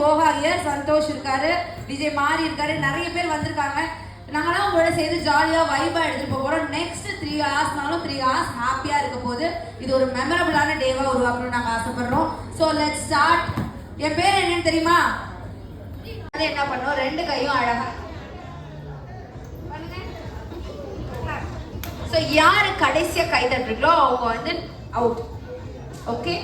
கோஹாரியர் சந்தோஷ் இருக்காரு, டிஜே மாரி இருக்காரு, நிறைய பேர் வந்திருக்காங்க. நாங்களாம் உங்களோட சேர்ந்து ஜாலியாக வைபாக எடுத்துகிட்டு போக போகிறோம். நெக்ஸ்ட் 3 ஹவர்ஸ்னாலும் 3 ஹவர்ஸ் ஹாப்பியாக இருக்க போது. இது ஒரு மெமரபிளான டேவாக உருவாக்கணும்னு நாங்கள் ஆசைப்படுறோம். So let's start. என் பேர் என்னன்னு தெரியுமா? அது என்ன பண்ணோம், 2 கையும் அழகா. ஸோ யார் கடைசியாக கை தட்டுறீங்களோ அவங்க வந்து அவுட். ஓகே,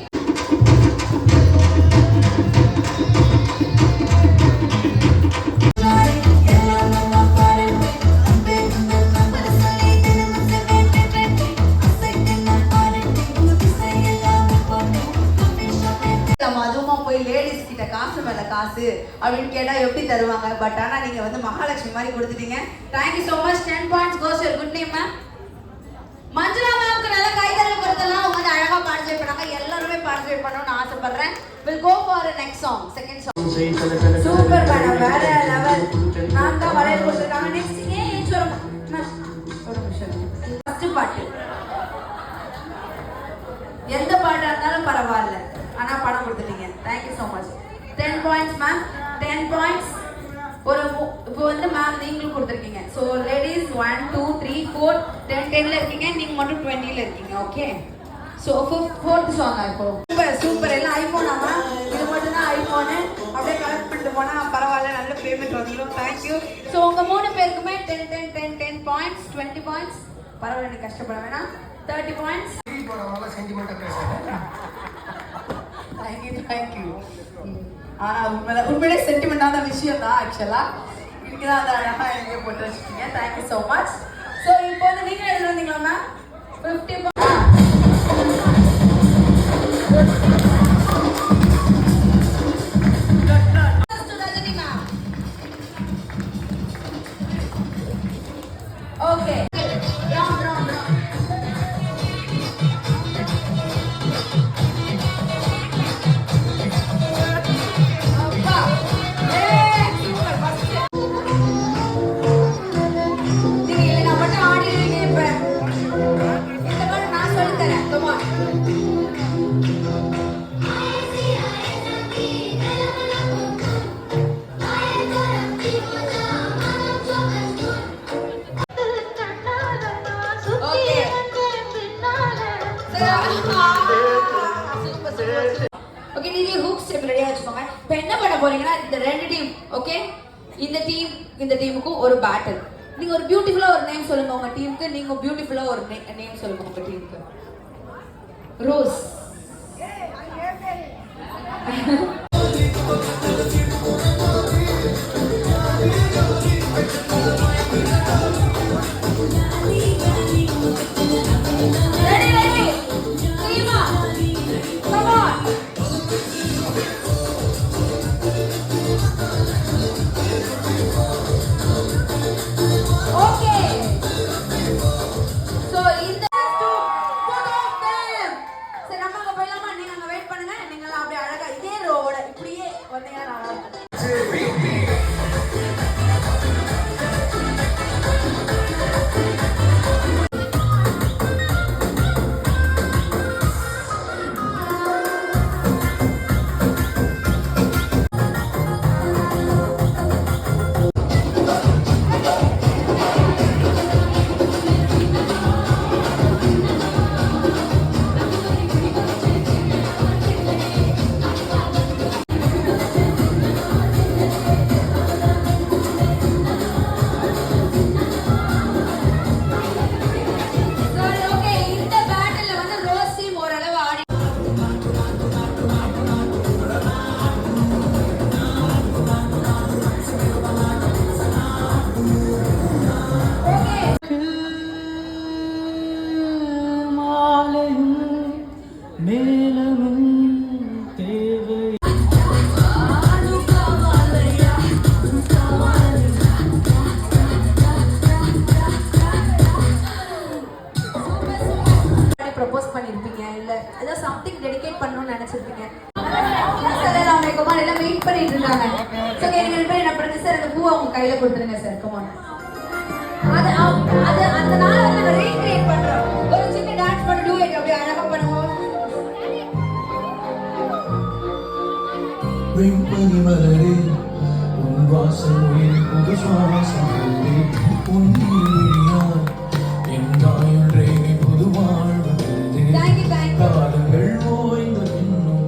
லேடிஸ் கிட்ட காசு மேல காசு அப்படின்னு கேட்டா எப்படி தருவாங்க? பட் ஆனா நீங்க வந்து மகாலட்சுமி மாதிரி கொடுத்துட்டீங்க. Thank you so much. 10 points goes to your good name ma'am. Manjula மேம்க்கு நல்ல கைதட்டல் கொடுத்தலாம். அவங்க வந்து அழகா பார்ட்டிசிபேட் பண்ணாங்க. எல்லாரும் பார்ட்டிசிபேட் பண்ணனும்னு ஆசைப்படுறேன். we'll go for the next song, second song. Super madam, வேற லெவல். நான் தான் வளையல் கொடுத்துட்டாங்க. நெக்ஸ்ட் ஏன் சொல்லுங்க ஒரு நிமிஷம். ஃபர்ஸ்ட் பாட்டு எந்த பாட்டா இருந்தாலும் பரவாயில்ல, ஆனா பணம் கொடுத்துட்டீங்க. Thank you so much. 10 points ma'am, 10 points. ஒரு இப்போ வந்து மேம் நீங்களும் கொடுத்துருக்கீங்க. ஸோ லேடிஸ் 1 2 3 4 10ல இருக்கீங்க, நீங்க மட்டும் 20ல இருக்கீங்க. Okay, so fourth song. இப்போ சூப்பர் சூப்பர். எல்லாம் ஐஃபோனாமா? இது மட்டும் தான் ஐஃபோனு. அப்படியே கலெக்ட் பண்ணிட்டு போனா பரவாயில்ல, நல்ல பேமெண்ட் வந்துடும். தேங்க்யூ. ஸோ உங்க 3 பேருக்குமே 10 10 10 10 points, 20 points. பரவாயில்ல, நீ கஷ்டப்பட வேணாம். 30 points. தேங்க்யூ. ஆனா உண்மையிலே சென்டிமெண்டான விஷயம் தான். ஆக்சுவலா இதுக்குதான் அந்த அழகா எங்கே போட்டு வச்சுட்டீங்க. Thank you so much. ஸோ இப்போ வந்து நீங்க எழுதி வந்தீங்களா மேம்? 50 ஓகே. ஓகே, நீங்க ஹூக் ஸ்டெப் ரெடியா வச்சுக்கோங்க. இப்போ என்ன பண்ண போறீங்கன்னா, இந்த 2 டீம், ஓகே, இந்த டீமுக்கு ஒரு பேட்டில். நீங்க ஒரு பியூட்டிஃபுல்லா ஒரு நேம் சொல்லுங்க உங்க டீமுக்கு. நீங்க பியூட்டிஃபுல்லா ஒரு நேம் சொல்லுங்க உங்க டீமுக்கு. ரோஸ். கையில கொடுத்துருங்க சார். கமான். அது அந்த நாளை வந்து நம்ம ரீக்ரியேட் பண்றோம். ஒரு சின்ன டான்ஸ் பண்ணி டூ இட் அப்படியே அழகா பண்ணுவோம். வெண்பனி மலரே உன் வாசல் உயிர் புது சுவாசம் உன்னியார் என் தாயுள் ரேகை புது வாழ்வு காலங்கள் ஓய்ந்த பின்னும்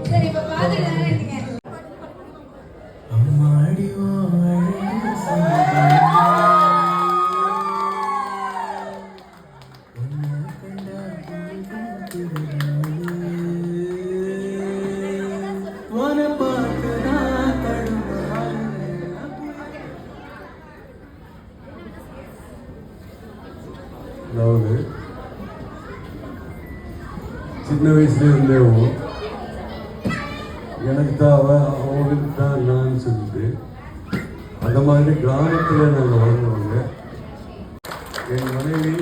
அம்மாடி அதாவது சின்ன வயசுல இருந்தேவும் எனக்கு தான் அவனுக்கு தான் நான் சொல்லிட்டு அந்த மாதிரி கிராமத்தில் நாங்கள் வளர்ந்தவங்க. என் மனைவி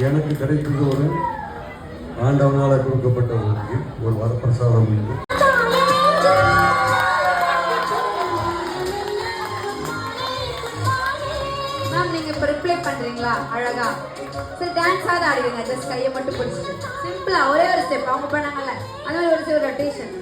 எனக்கு கிடைத்தது ஒரு ஆண்டவனால் கொடுக்கப்பட்ட ஒரு வரப்பிரசாதம் உண்டு. பண்றீங்களா அழகா சரி டான்ஸ் ஆட ஆடுவீங்க ஜஸ்ட் கையை மட்டும் பிடிச்சிட்டு சிம்பிளா ஒரே ஒரு ஸ்டெப் அவங்க பண்ணாங்கல்ல அந்த மாதிரி ஒரு ரொட்டேஷன்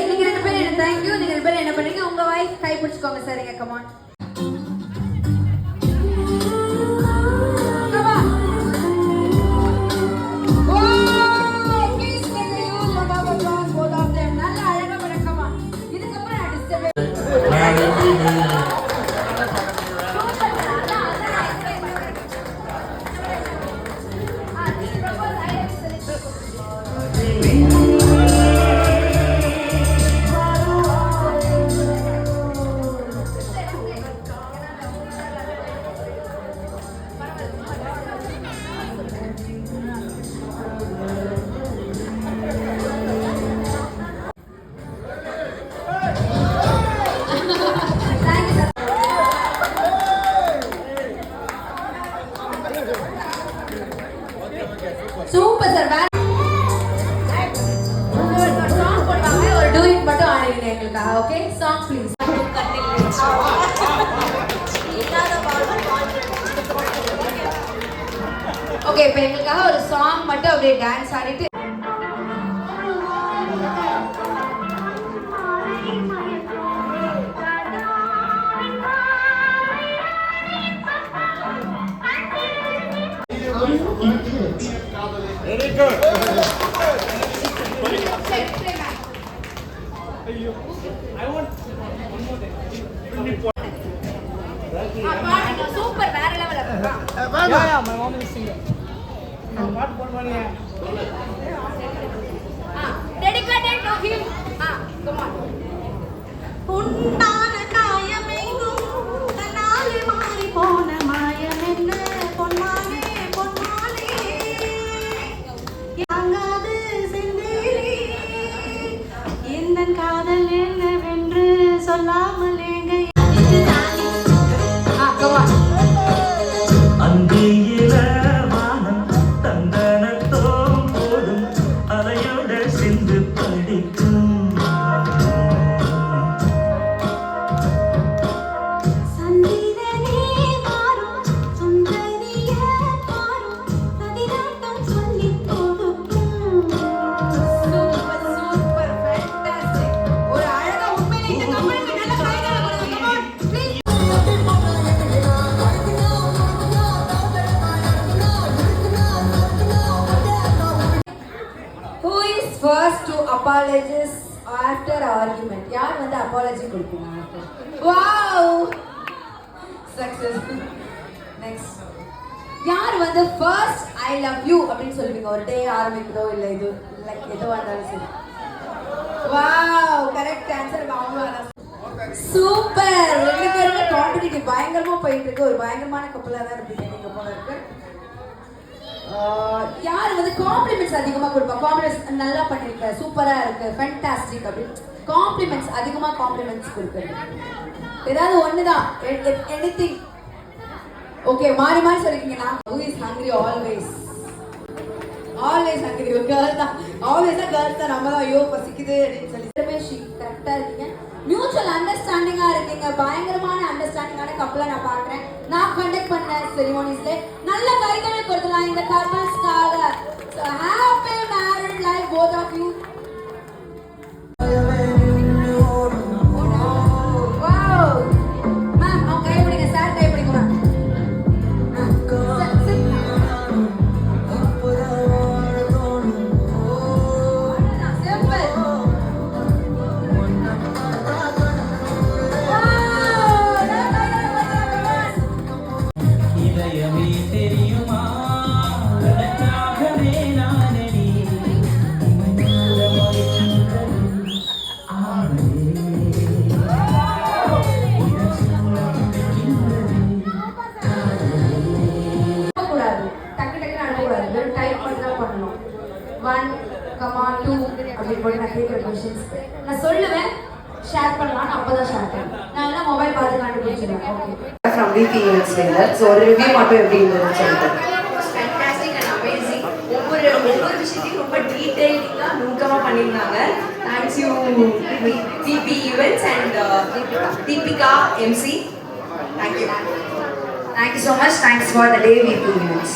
நீங்க ரெண்டு பேரும் தேங்க்யூ நீங்க ரெண்டு பேரும் என்ன பண்ணீங்க உங்க வாய்ஸ் கை பிடிச்சுக்கோங்க சரிங்க கமான் சூப்பர் சார் சாங் போடுவாங்க ஒரு டூயிட் மட்டும் ஆடுவீங்க எங்களுக்காக ஓகே சாங் ப்ளீஸ் ஓகே இப்போ எங்களுக்காக ஒரு சாங் மட்டும் அப்படியே டான்ஸ் ஆடிட்டு Very good. I want one more thing. Super, வேற level Yeah, my mom is singer. What one yeah. Dedicated to him. Come on. உண்டான காயமெங்கும் தன்னாலே மாறி போன மாயம் என்ன பொன்மானே பொன்மானே யாங்காது செந்தேனே எந்தன் காதல் என்னவென்று சொல்லாமல் எங்க come on. அந்தியில வானம் தந்தனத்தோம் போதும் அலையோட சிந்து படிக்கும் First to apologize after argument. யார் வந்து apology கொடுப்பீங்க? Wow! Success. Next. யார் வந்து first I love you அப்படின்னு சொல்லுவீங்க ஒரு டே ஆரம்பிக்குதோ இல்ல இது லைக் எதுவா இருந்தாலும் சரி. Wow! Correct answer வாங்குவாங்க. சூப்பர். ரெண்டு பேருமே காம்படிட்டிவ் பயங்கரமா போயிட்டு இருக்கு. ஒரு பயங்கரமான கப்பலா தான் இருப்பீங்க நீங்க போல இருக்கு. யார் வந்து காம்ப்ளிமெண்ட்ஸ் அதிகமா கொடுப்பா காம்ப்ளிமெண்ட்ஸ் நல்லா பண்ணிருக்க சூப்பரா இருக்கு ஃபேண்டாஸ்டிக் அப்படி காம்ப்ளிமெண்ட்ஸ் அதிகமா காம்ப்ளிமெண்ட்ஸ் கொடுப்பீங்க ஏதாவது ஒண்ணுதான் எனிதிங் ஓகே மாறி மாறி சொல்லிருக்கீங்க நான் who is hungry always hungry girl தான் ஆல்வேஸ் தான் கேர்ள்ஸ் தான் நம்ம தான் ஐயோ பசிக்குது அப்படின்னு சொல்லி கரெக்டா இருக்கீங்க மியூச்சுவல் அண்டர்ஸ்டாண்டிங்கா இருக்கீங்க. பயங்கரமான அண்டர்ஸ்டாண்டிங்கான கப்பலை நான் பார்க்குறேன். நான் கண்டக்ட் பண்ண செரிமோனிஸ்ல நல்ல கைதல் கொடுக்கலாம் இந்த கப்பல்ஸ்க்காக. Happy married life both of you. Wow. Ma'am அவங்க கை பிடிங்க, சார் கை பிடிங்க மேம். இதயமே தெரியுமா அதற்காகவே நானடி கூடாது, டக்கு டக்குன்னு அனுப்பக்கூடாது, வெறும் டைப் மட்டும் தான் பண்ணணும். 1, 2 அப்படி போட்டு நான் கேட்குற கொஷின்ஸ் நான் சொல்லுவேன், ஷேர் பண்ணலாம்னு அப்பதான் ஷேர் பண்ணுவேன். நான் எல்லாம் மொபைல் பார்த்து கண்டுபிடிச்சிடுவேன். ஓகே ஃப்ரம் VPS ஸோ ஒரு ரிவ்யூ மட்டும் எப்படி இருந்ததுன்னு சொல்லிட்டு. Fantastic and amazing. ஒவ்வொரு விஷயத்தையும் ரொம்ப டீடைலிங்காக நுணுக்கமாக பண்ணியிருந்தாங்க. Thanks you VP events and Deepika MC. Thank you. Thank you so much. Thanks for the day VP events.